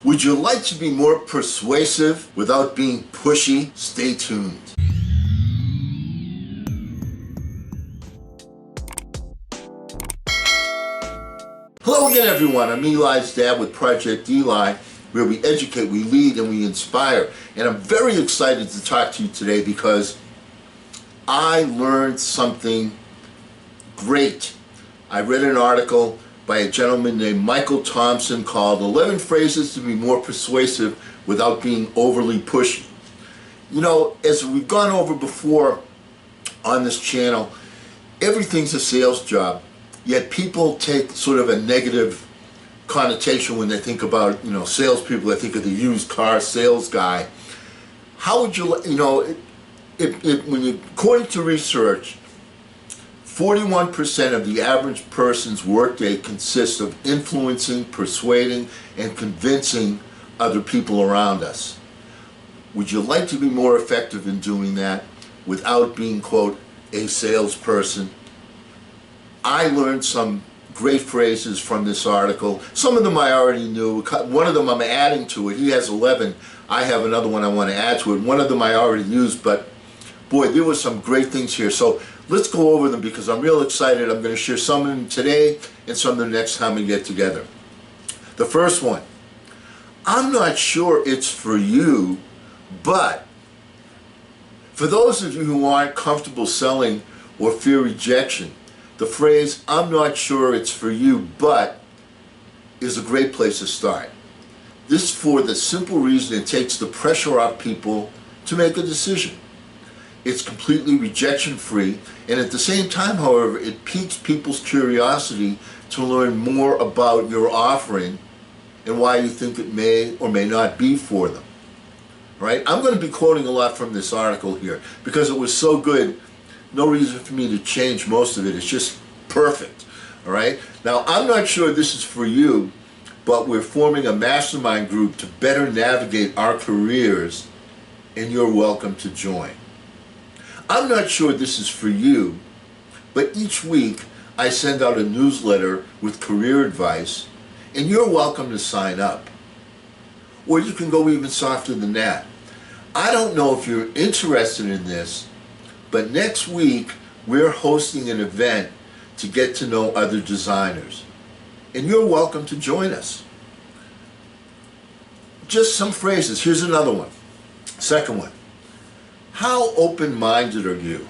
Would you like to be more persuasive without being pushy? Stay tuned. Hello again, everyone. I'm Eli's dad with Project Eli, where we educate, we lead, and we inspire. And I'm very excited to talk to you today because I learned something great. I read an article by a gentleman named Michael Thompson called 11 Phrases to be More Persuasive Without Being Overly Pushy. You know, as we've gone over before on this channel, everything's a sales job, yet people take sort of a negative connotation when they think about, salespeople. They think of the used car sales guy. How would you, according to research, 41% of the average person's workday consists of influencing, persuading, and convincing other people around us. Would you like to be more effective in doing that without being, quote, a salesperson? I learned some great phrases from this article. Some of them I already knew. One of them I'm adding to it. He has 11. I have another one I want to add to it. One of them I already used, but boy, there were some great things here. So let's go over them because I'm real excited. I'm going to share some of them today and some of them next time we get together. The first one, I'm not sure it's for you, but for those of you who aren't comfortable selling or fear rejection, the phrase, I'm not sure it's for you, but, is a great place to start. This for the simple reason it takes the pressure off people to make a decision. It's completely rejection-free, and at the same time, however, it piques people's curiosity to learn more about your offering and why you think it may or may not be for them. Right? I'm going to be quoting a lot from this article here because it was so good. No reason for me to change most of it. It's just perfect. All right? Now, I'm not sure this is for you, but we're forming a mastermind group to better navigate our careers, and you're welcome to join. I'm not sure this is for you, but each week I send out a newsletter with career advice, and you're welcome to sign up. Or you can go even softer than that. I don't know if you're interested in this, but next week we're hosting an event to get to know other designers, and you're welcome to join us. Just some phrases. Here's another one. Second one. How open-minded are you?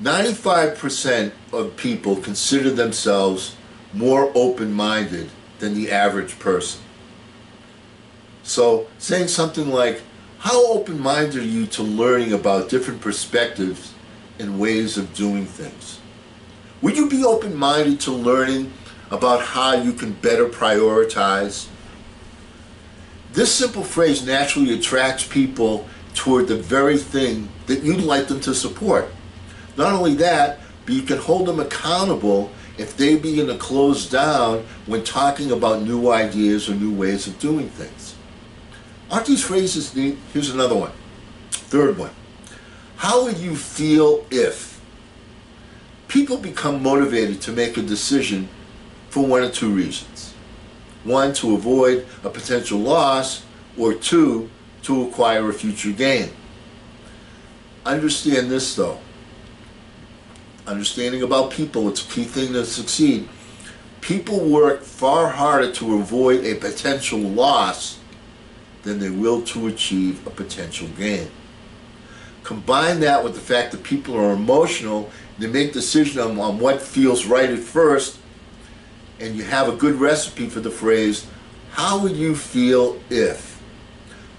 95% of people consider themselves more open-minded than the average person. So saying something like, how open-minded are you to learning about different perspectives and ways of doing things? Would you be open-minded to learning about how you can better prioritize? This simple phrase naturally attracts people toward the very thing that you'd like them to support. Not only that, but you can hold them accountable if they begin to close down when talking about new ideas or new ways of doing things. Aren't these phrases neat? Here's another one. Third one. How would you feel if? People become motivated to make a decision for one of two reasons. One, to avoid a potential loss, or two, to acquire a future gain. Understand this though. Understanding about people, it's a key thing to succeed. People work far harder to avoid a potential loss than they will to achieve a potential gain. Combine that with the fact that people are emotional, they make decisions on what feels right at first, and you have a good recipe for the phrase, how would you feel if?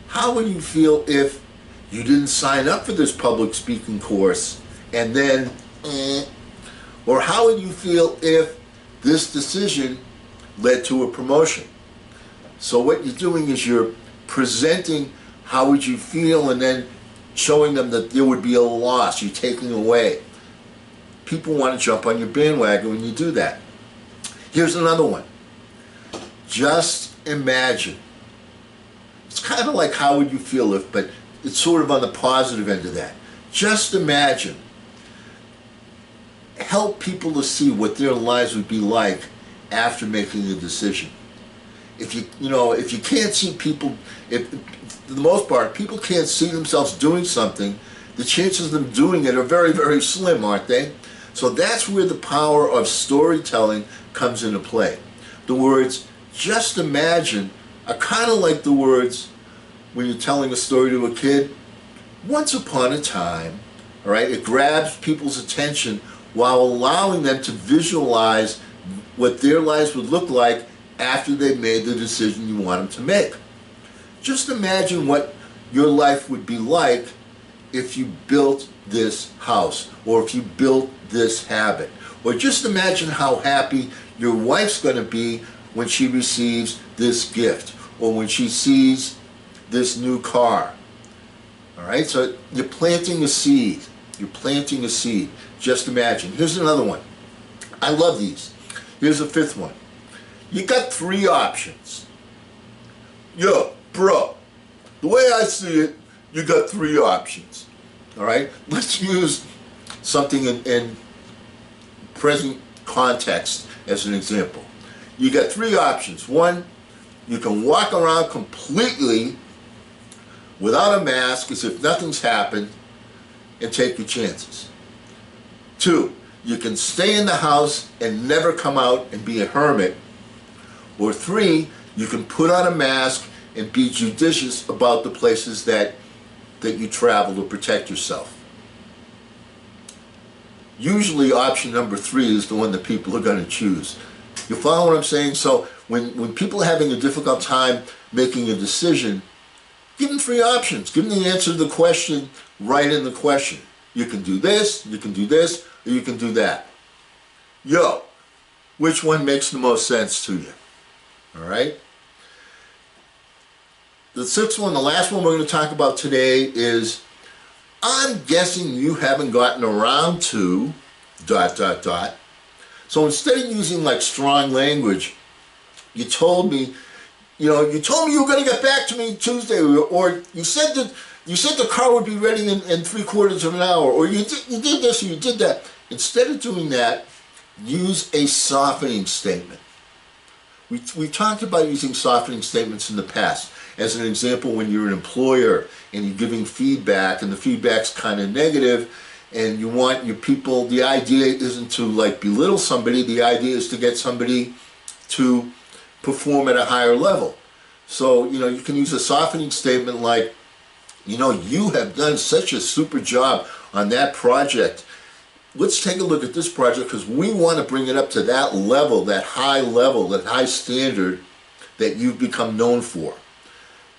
How would you feel if you didn't sign up for this public speaking course and then, or how would you feel if this decision led to a promotion? So what you're doing is you're presenting how would you feel and then showing them that there would be a loss, you're taking away. People want to jump on your bandwagon when you do that. Here's another one. Just imagine. It's kind of like how would you feel if, but it's sort of on the positive end of that. Just imagine. Help people to see what their lives would be like after making a decision. if you can't see people, if for the most part people can't see themselves doing something, the chances of them doing it are very, very slim, aren't they? So that's where the power of storytelling comes into play. The words "just imagine" are kind of like the words when you're telling a story to a kid. Once upon a time, all right? It grabs people's attention while allowing them to visualize what their lives would look like after they've made the decision you want them to make. Just imagine what your life would be like if you built this house, or if you built this habit, or just imagine how happy your wife's going to be when she receives this gift, or when she sees this new car. All right, so you're planting a seed. You're planting a seed. Just imagine. Here's another one. I love these. Here's a fifth one. You got 3 options. Yo, bro, the way I see it, you got 3 options. All right, let's use something in present context as an example. You got 3 options. 1, you can walk around completely without a mask as if nothing's happened and take your chances. 2, you can stay in the house and never come out and be a hermit. Or 3, you can put on a mask and be judicious about the places that you travel to protect yourself. Usually option number 3 is the one that people are going to choose. You follow what I'm saying? So when people are having a difficult time making a decision, give them 3 options. Give them the answer to the question right in the question. You can do this, you can do this, or you can do that. Yo, which one makes the most sense to you? All right? The 6th one, the last one we're going to talk about today is, I'm guessing you haven't gotten around to ... So instead of using like strong language, you told me you were going to get back to me Tuesday, or you said the car would be ready in 3/4 of an hour, or you did this or you did that. Instead of doing that, use a softening statement. We talked about using softening statements in the past. As an example, when you're an employer and you're giving feedback and the feedback's kind of negative, and you want your people, the idea isn't to like belittle somebody, the idea is to get somebody to perform at a higher level. So, you can use a softening statement like, you have done such a super job on that project. Let's take a look at this project because we want to bring it up to that level, that high standard that you've become known for.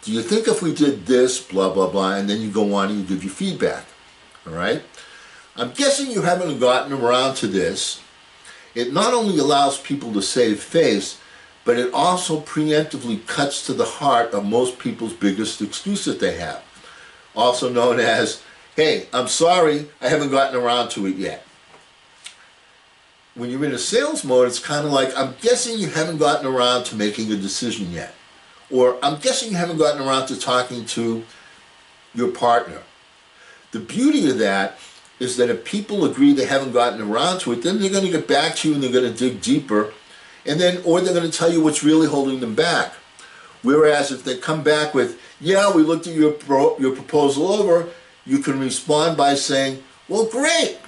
Do you think if we did this, blah, blah, blah, and then you go on and you give your feedback, all right? I'm guessing you haven't gotten around to this. It not only allows people to save face, but it also preemptively cuts to the heart of most people's biggest excuse that they have. Also known as, hey, I'm sorry, I haven't gotten around to it yet. When you're in a sales mode, it's kind of like, I'm guessing you haven't gotten around to making a decision yet. Or I'm guessing you haven't gotten around to talking to your partner. The beauty of that is that if people agree they haven't gotten around to it, then they're going to get back to you and they're going to dig deeper, or they're going to tell you what's really holding them back. Whereas if they come back with, yeah, we looked at your proposal over, you can respond by saying, well, great,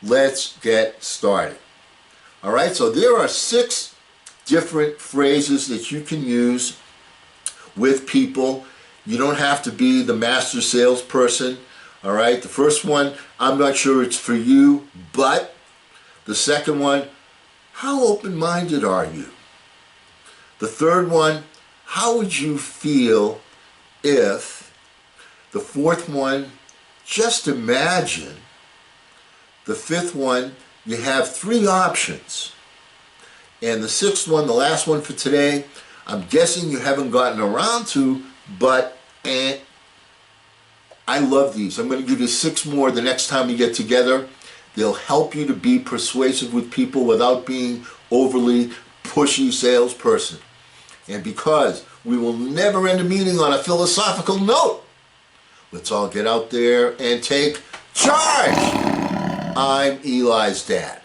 let's get started. All right, so there are 6 different phrases that you can use with people. You don't have to be the master salesperson. All right, the first one, I'm not sure it's for you, but the second one, how open-minded are you? The third one, how would you feel if? The 4th one, just imagine. The 5th one, you have 3 options. And the 6th one, the last one for today, I'm guessing you haven't gotten around to, but I love these. I'm going to give you 6 more the next time we get together. They'll help you to be persuasive with people without being overly pushy salesperson. And because we will never end a meeting on a philosophical note, let's all get out there and take charge. I'm Eli's dad.